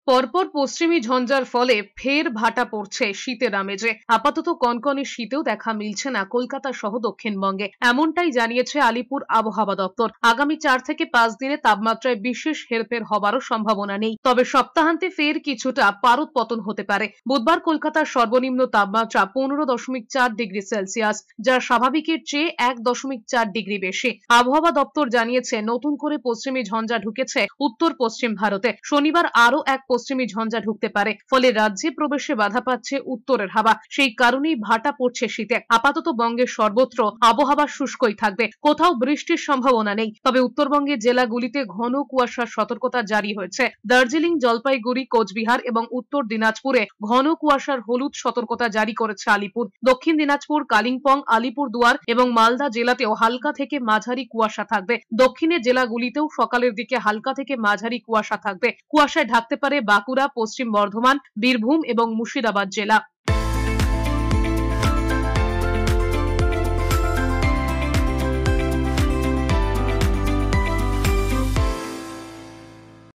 পরপর পশ্চিমী ঝঞ্ঝার ফলে ফের ভাটা পড়ছে শীতের আমেজে। আপাতত কনকনে শীতেও দেখা মিলছে না কলকাতা সহ দক্ষিণবঙ্গে, এমনটাই জানিয়েছে আলিপুর আবহাওয়া দপ্তর। আগামী 4 থেকে 5 দিনে তাপমাত্রায় বিশেষ হেরফের হবারও সম্ভাবনা নেই, তবে সপ্তাহান্তে ফের কিছুটা পারদ পতন হতে পারে। বুধবার কলকাতার সর্বনিম্ন তাপমাত্রা 15.4 ডিগ্রি সেলসিয়াস, যা স্বাভাবিকের চেয়ে 1.4 ডিগ্রি বেশি। আবহাওয়া দপ্তর জানিয়েছে, নতুন করে পশ্চিমী ঝঞ্ঝা ঢুকেছে উত্তর পশ্চিম ভারতে। শনিবার আরও এক পশ্চিমী ঝঞ্ঝা ঢুকতে পারে, ফলে রাজ্যে প্রবেশে বাধা পাচ্ছে উত্তরের হাওয়া। সেই কারণেই ভাটা পড়ছে শীতে। আপাতত বঙ্গের সর্বত্র আবহাওয়া শুষ্কই থাকবে, কোথাও বৃষ্টির সম্ভাবনা নেই। তবে উত্তরবঙ্গের জেলাগুলিতে ঘন কুয়াশার সতর্কতা জারি হয়েছে। দার্জিলিং, জলপাইগুড়ি, কোচবিহার এবং উত্তর দিনাজপুরে ঘন কুয়াশার হলুদ সতর্কতা জারি করেছে আলিপুর। দক্ষিণ দিনাজপুর, কালিম্পং, আলিপুরদুয়ার এবং মালদা জেলাতেও হালকা থেকে মাঝারি কুয়াশা থাকবে। দক্ষিণের জেলাগুলিতেও সকালের দিকে হালকা থেকে মাঝারি কুয়াশা থাকবে। কুয়াশায় ঢাকতে পারে বাঁকুড়া, পশ্চিম বর্ধমান, বীরভূম এবং মুর্শিদাবাদ জেলা।